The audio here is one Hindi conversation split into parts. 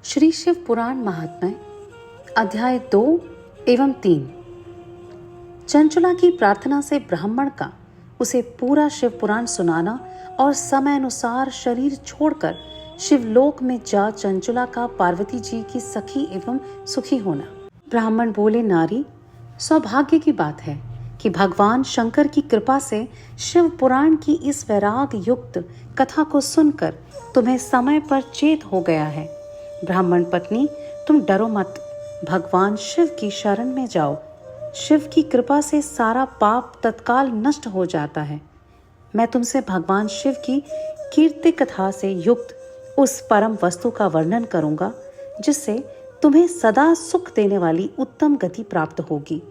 श्री शिव पुराण महात्म्य अध्याय 2 एवं 3। चंचुला की प्रार्थना से ब्राह्मण का उसे पूरा शिव पुराण सुनाना और समय अनुसार शरीर छोड़कर शिवलोक में जा चंचुला का पार्वती जी की सखी एवं सुखी होना। ब्राह्मण बोले, नारी, सौभाग्य की बात है कि भगवान शंकर की कृपा से शिव पुराण की इस वैराग युक्त कथा को सुनकर तुम्हें समय पर चेत हो गया है। ब्राह्मण पत्नी, तुम डरो मत, भगवान शिव की शरण में जाओ। शिव की कृपा से सारा पाप तत्काल नष्ट हो जाता है। मैं तुमसे भगवान शिव की कीर्ति कथा से युक्त उस परम वस्तु का वर्णन करूंगा जिससे तुम्हें सदा सुख देने वाली उत्तम गति प्राप्त होगी।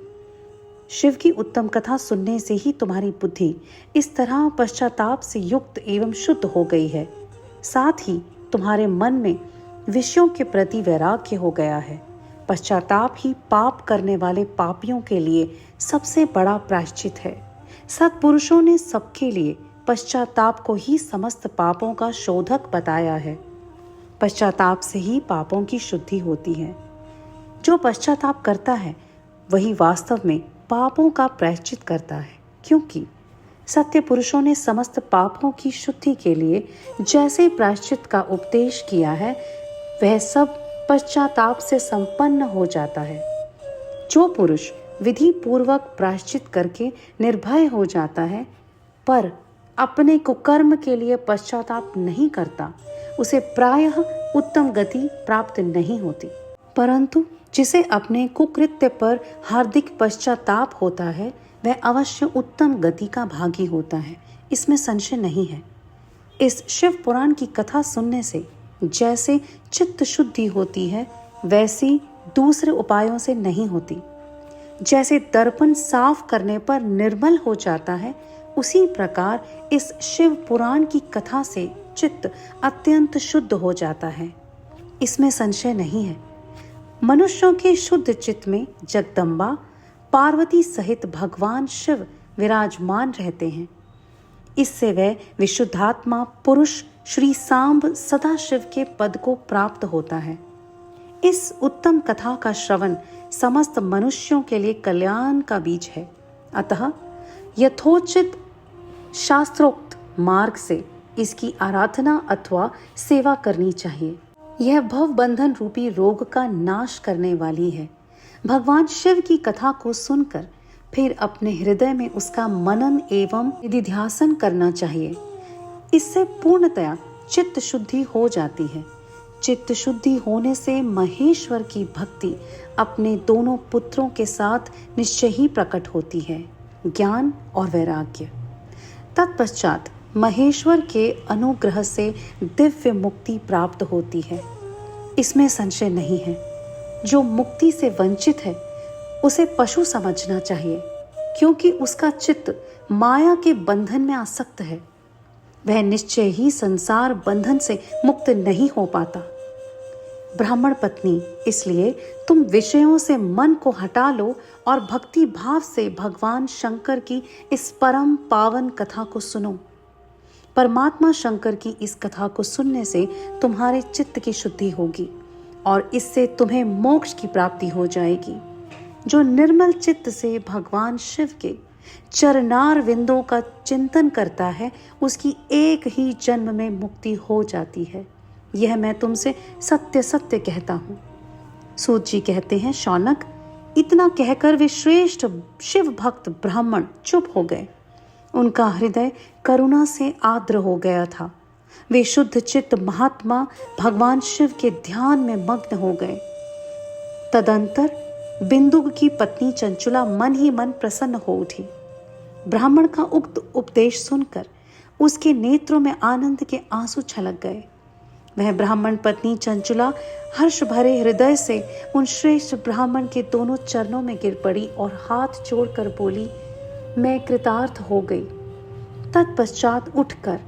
शिव की उत्तम कथा सुनने से ही तुम्हारी बुद्धि इस तरह पश्चाताप से युक्त एवं शुद्ध हो गई है, साथ ही तुम्हारे मन में विषयों के प्रति वैराग्य हो गया है। पश्चाताप ही पाप करने वाले पापियों के लिए सबसे बड़ा प्रायश्चित है। सत्पुरुषों ने सबके लिए पश्चाताप को ही समस्त पापों का शोधक बताया है। पश्चाताप से ही पापों की शुद्धि होती है। जो पश्चाताप करता है वही वास्तव में पापों का प्रायश्चित करता है, क्योंकि सत्य पुरुषों ने समस्त पापों की शुद्धि के लिए जैसे प्रायश्चित का उपदेश किया है वह सब पश्चाताप से संपन्न हो जाता है। जो पुरुष विधि पूर्वक प्रायश्चित करके निर्भय हो जाता है पर अपने कुकर्म के लिए पश्चाताप नहीं करता, उसे प्रायः उत्तम गति प्राप्त नहीं होती। परंतु जिसे अपने कुकृत्य पर हार्दिक पश्चाताप होता है वह अवश्य उत्तम गति का भागी होता है, इसमें संशय नहीं है। इस शिव पुराण की कथा सुनने से जैसे चित्त शुद्धि होती है वैसी दूसरे उपायों से नहीं होती। जैसे दर्पण साफ करने पर निर्मल हो जाता है, उसी प्रकार इस शिव पुराण की कथा से चित्त अत्यंत शुद्ध हो जाता है, इसमें संशय नहीं है। मनुष्यों के शुद्ध चित्त में जगदम्बा पार्वती सहित भगवान शिव विराजमान रहते हैं। इससे वह विशुद्धात्मा पुरुष श्री सांब सदा शिव के पद को प्राप्त होता है। इस उत्तम कथा का श्रवण समस्त मनुष्यों के लिए कल्याण का बीज है। अतः यथोचित शास्त्रोक्त मार्ग से इसकी आराधना अथवा सेवा करनी चाहिए। यह भव बंधन रूपी रोग का नाश करने वाली है। भगवान शिव की कथा को सुनकर फिर अपने हृदय में उसका मनन एवं निधिध्यासन करना चाहिए। इससे पूर्णतया चित्त शुद्धि हो जाती है। चित्त शुद्धि होने से महेश्वर की भक्ति अपने दोनों पुत्रों के साथ निश्चय ही प्रकट होती है, ज्ञान और वैराग्य। तत्पश्चात महेश्वर के अनुग्रह से दिव्य मुक्ति प्राप्त होती है, इसमें संशय नहीं है। जो मुक्ति से वंचित है उसे पशु समझना चाहिए, क्योंकि उसका चित्त माया के बंधन में आसक्त है। वह निश्चय ही संसार बंधन से मुक्त नहीं हो पाता। ब्राह्मण पत्नी, इसलिए तुम विषयों से मन को हटा लो और भक्ति भाव से भगवान शंकर की इस परम पावन कथा को सुनो। परमात्मा शंकर की इस कथा को सुनने से तुम्हारे चित्त की शुद्धि होगी और इससे तुम्हें मोक्ष की प्राप्ति हो जाएगी। जो निर्मल चित्त से भगवान शिव के चरणार विंदों का चिंतन करता है उसकी एक ही जन्म में मुक्ति हो जाती है। यह मैं तुमसे सत्य सत्य कहता हूँ। सूत जी कहते हैं, शौनक, इतना कहकर वे श्रेष्ठ शिव भक्त ब्राह्मण चुप हो गए। उनका हृदय करुणा से आर्द्र हो गया था। वे शुद्ध चित्त महात्मा भगवान शिव के ध्यान में मग्न हो गए। तदंतर बिंदु की पत्नी चंचुला मन ही मन प्रसन्न हो उठी। ब्राह्मण का उक्त उपदेश सुनकर उसके नेत्रों में आनंद के आंसू छलक गए। वह ब्राह्मण पत्नी चंचुला हर्ष भरे हृदय से उन श्रेष्ठ ब्राह्मण के दोनों चरणों में गिर पड़ी और हाथ जोड़कर बोली, मैं कृतार्थ हो गई। तत्पश्चात उठकर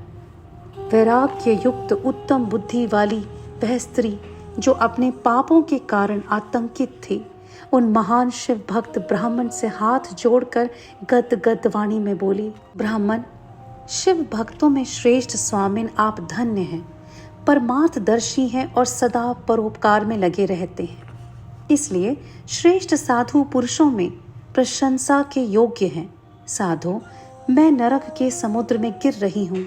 वैराग्य युक्त उत्तम बुद्धि वाली वह स्त्री जो अपने पापों के कारण आतंकित थी, उन महान शिव भक्त ब्राह्मण से हाथ जोड़कर गद वाणी में बोली, ब्राह्मण, शिव भक्तों में श्रेष्ठ स्वामिन आप धन्य हैं। परमार्थदर्शी हैं और सदा परोपकार में लगे रहते हैं। इसलिए श्रेष्ठ साधु पुरुषों में प्रशंसा के योग्य हैं। साधो, मैं नरक के समुद्र में गिर रही हूँ,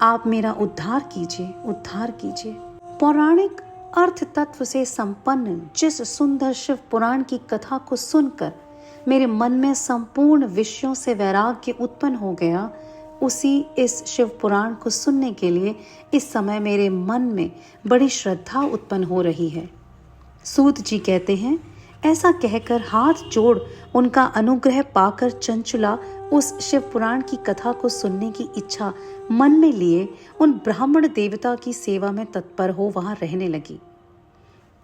आप मेरा उद्धार कीजिए, उद्धार कीजिए। पौराणिक अर्थ तत्व से संपन्न जिस सुंदर शिव पुराण की कथा को सुनकर मेरे मन में संपूर्ण विषयों से वैराग्य उत्पन्न हो गया, उसी इस शिव पुराण को सुनने के लिए इस समय मेरे मन में बड़ी श्रद्धा उत्पन्न हो रही है। सूत जी कहते हैं, ऐसा कहकर हाथ जोड़ उनका अनुग्रह पाकर चंचुला उस शिव पुराण की कथा को सुनने की इच्छा मन में लिए उन ब्राह्मण देवता की सेवा में तत्पर हो वहां रहने लगी।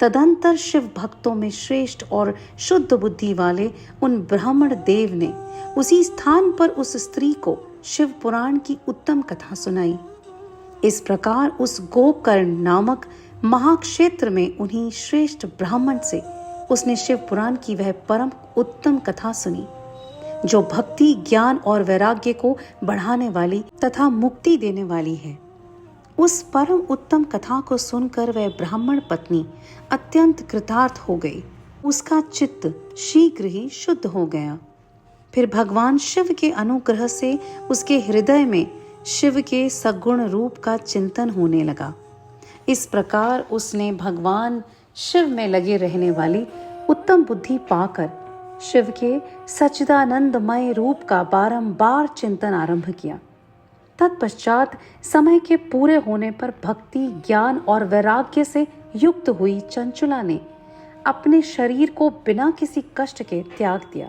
तदंतर शिव भक्तों में श्रेष्ठ और शुद्ध बुद्धि वाले उन ब्राह्मण देव ने उसी स्थान पर उस स्त्री को शिव पुराण की उत्तम कथा सुनाई। इस प्रकार उस गोकर्ण नामक महाक्षेत्र में उन्हीं श्रेष्ठ ब्राह्मण से उसने शिव पुराण की वह परम उत्तम कथा सुनी, जो भक्ति, ज्ञान और वैराग्य को बढ़ाने वाली तथा मुक्ति देने वाली है। उस परम उत्तम कथा को सुनकर वह ब्राह्मण पत्नी अत्यंत कृतार्थ हो गई। उसका चित्त शीघ्र ही शुद्ध हो गया। फिर भगवान शिव के अनुग्रह से उसके हृदय में शिव के सगुण रूप का चिंतन होने लगा। इस प्रकार उसने भगवान शिव में लगे रहने वाली उत्तम बुद्धि पाकर शिव के सच्चिदानंदमय रूप का बारंबार चिंतन आरंभ किया। तत्पश्चात समय के पूरे होने पर भक्ति, ज्ञान और वैराग्य से युक्त हुई चंचुला ने अपने शरीर को बिना किसी कष्ट के त्याग दिया।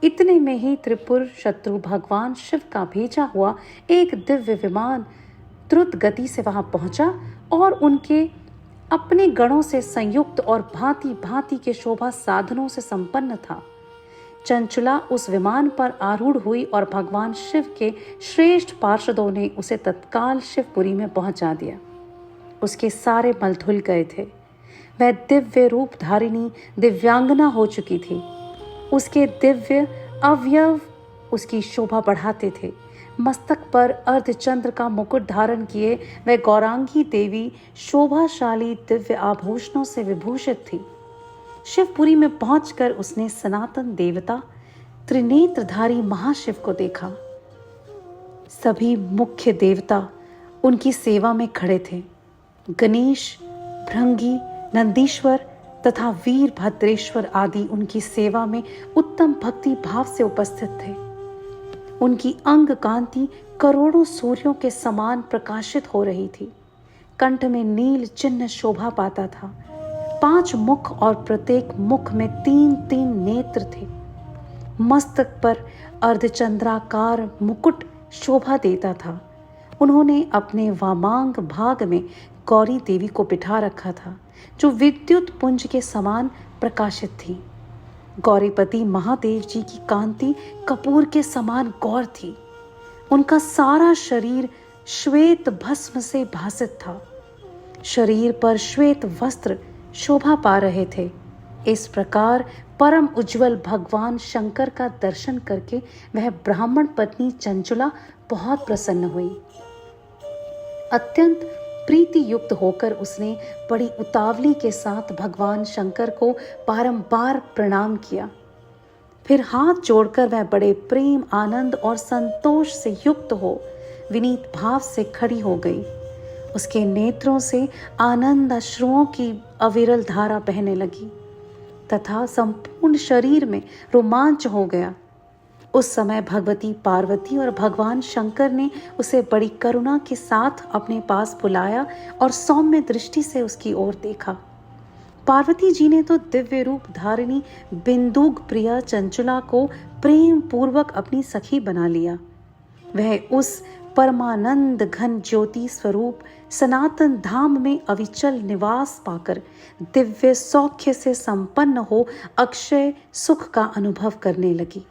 इतने में ही त्रिपुर शत्रु भगवान शिव का भेजा हुआ एक दिव्य विमान द्रुत गति से वहां पहुंचा और उनके अपने गणों से संयुक्त और भांति भांति के शोभा साधनों से संपन्न था। चंचुला उस विमान पर आरूढ़ हुई और भगवान शिव के श्रेष्ठ पार्षदों ने उसे तत्काल शिवपुरी में पहुंचा दिया। उसके सारे मल धुल गए थे। वह दिव्य रूप धारिणी दिव्यांगना हो चुकी थी। उसके दिव्य अवयव उसकी शोभा बढ़ाते थे। मस्तक पर अर्धचंद्र का मुकुट धारण किए वह गौरांगी देवी शोभाशाली दिव्य आभूषणों से विभूषित थी। शिवपुरी में पहुंचकर उसने सनातन देवता त्रिनेत्रधारी महाशिव को देखा। सभी मुख्य देवता उनकी सेवा में खड़े थे। गणेश, भृंगी, नंदीश्वर तथा वीरभद्रेश्वर आदि उनकी सेवा में उत्तम भक्ति भाव से उपस्थित थे। उनकी अंग कांति करोड़ों सूर्यों के समान प्रकाशित हो रही थी। कंठ में नील चिन्ह शोभा पाता था। 5 मुख और प्रत्येक मुख में 3-3 नेत्र थे। मस्तक पर अर्धचंद्राकार मुकुट शोभा देता था। उन्होंने अपने वामांग भाग में गौरी देवी को बिठा रखा था, जो विद्युत पुंज के समान प्रकाशित थी। गौरीपति महादेव जी की कांति कपूर के समान गौर थी। उनका सारा शरीर श्वेत भस्म से भासित था। शरीर पर श्वेत वस्त्र शोभा पा रहे थे। इस प्रकार परम उज्जवल भगवान शंकर का दर्शन करके वह ब्राह्मण पत्नी चंचुला बहुत प्रसन्न हुई। अत्यंत प्रीति युक्त होकर उसने बड़ी उतावली के साथ भगवान शंकर को बारंबार प्रणाम किया। फिर हाथ जोड़कर वह बड़े प्रेम, आनंद और संतोष से युक्त हो विनीत भाव से खड़ी हो गई। उसके नेत्रों से आनंद अश्रुओं की अविरल धारा बहने लगी तथा संपूर्ण शरीर में रोमांच हो गया। उस समय भगवती पार्वती और भगवान शंकर ने उसे बड़ी करुणा के साथ अपने पास बुलाया और सौम्य दृष्टि से उसकी ओर देखा। पार्वती जी ने तो दिव्य रूप धारिणी बिंदुक प्रिया चंचुला को प्रेम पूर्वक अपनी सखी बना लिया। वह उस परमानंद घन ज्योति स्वरूप सनातन धाम में अविचल निवास पाकर दिव्य सौख्य से संपन्न हो अक्षय सुख का अनुभव करने लगी।